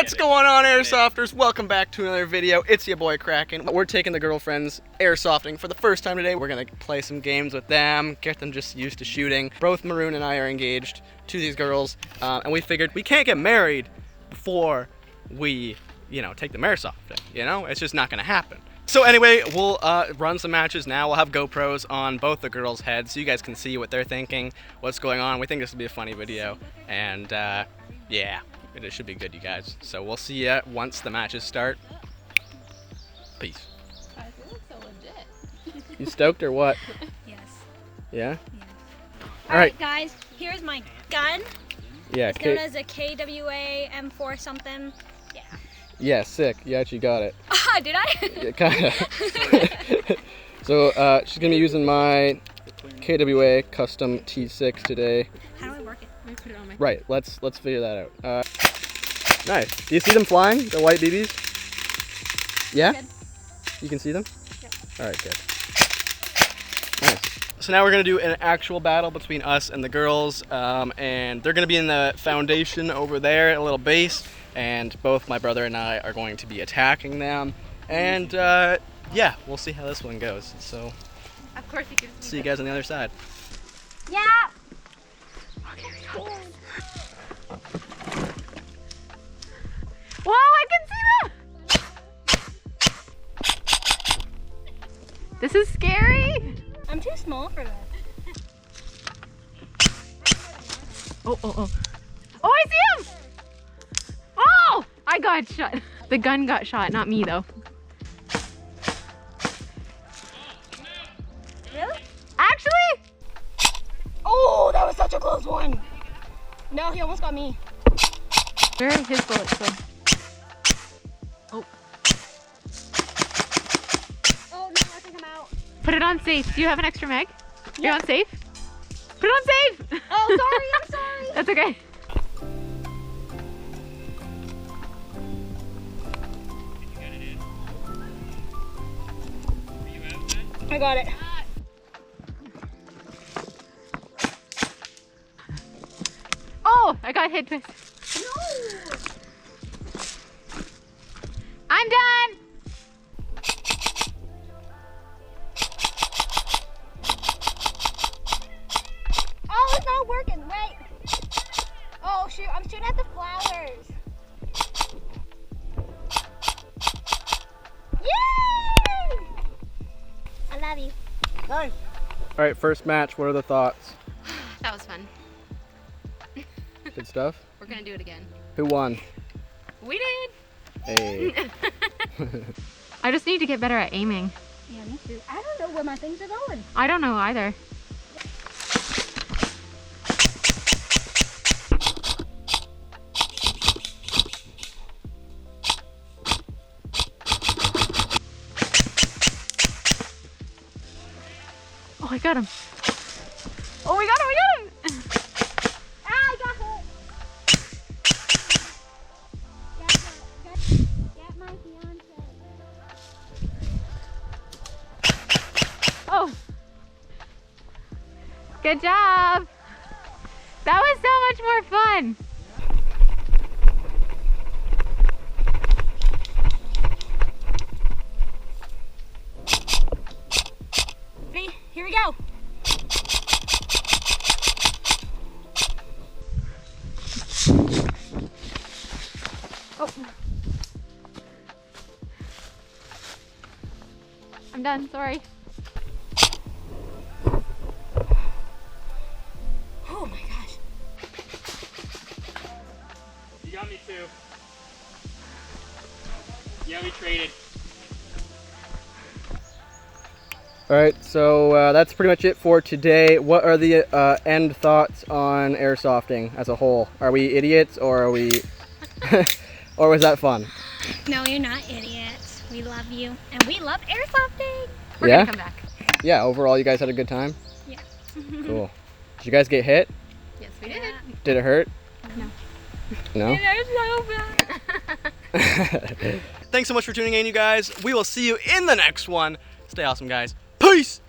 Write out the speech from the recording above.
What's going on, Airsofters? Welcome back to another video. It's your boy Kraken. We're taking the girlfriends airsofting for the first time today. We're gonna play some games with them, get them just used to shooting. Both Maroon and I are engaged to these girls, and we figured we can't get married before we, take them airsofting. It's just not gonna happen. So anyway, we'll run some matches now. We'll have GoPros on both the girls' heads so you guys can see what they're thinking, what's going on. We think this will be a funny video, and yeah. It should be good, you guys. So we'll see ya once the matches start. Peace. I feel so legit. You stoked or what? Yes. Yeah? All right, guys. Here's my gun. Yeah. It's known as a KWA M4 something. Yeah. Yeah, sick. You actually got it. Did I? Yeah, kinda. So she's gonna be using my KWA custom T6 today. How do I work it? Let me put it on my. Right. Let's figure that out. Nice. Do you see them flying? The white BBs? Yeah? Good. You can see them? Yep. Alright, good. Nice. So now we're going to do an actual battle between us and the girls, and they're going to be in the foundation over there, a little base, and both my brother and I are going to be attacking them, and yeah, we'll see how this one goes. So, Of course you can see you guys on the other side. Yeah. Okay, we got this. Whoa, I can see them! This is scary! I'm too small for that. Oh, I see him! Oh! I got shot. The gun got shot, not me though. Really? Actually? Oh, that was such a close one. No, he almost got me. Where are his bullets go? Oh. Oh no, I think I'm out. Put it on safe. Do you have an extra mag? Yeah. You're on safe? Put it on safe! Oh, sorry, I'm sorry. That's okay. I got it. Oh, I got hit. No! I'm done! Oh, it's not working. Wait. Oh, shoot. I'm shooting at the flowers. Yay! I love you. Nice. Alright, first match. What are the thoughts? That was fun. Good stuff? We're gonna do it again. Who won? We did. Hey. I just need to get better at aiming. Yeah, me too. I don't know where my things are going. I don't know either. Oh, I got him. Oh, we got him, Ah, I got hit. Get my fiance. Oh. Good job. That was so much more fun. Ready? Here we go. Oh. I'm done, sorry. Oh my gosh. You got me too. Yeah, we traded. Alright, so that's pretty much it for today. What are the end thoughts on airsofting as a whole? Are we idiots or are we... or was that fun? No, you're not idiots. We love you. And we love airsofting. We're Yeah? gonna come back. Yeah, overall you guys had a good time? Yeah. Cool. Did you guys get hit? Yes, we did. Did it hurt? No. No? They're so bad. Thanks so much for tuning in, you guys. We will see you in the next one. Stay awesome, guys. Peace!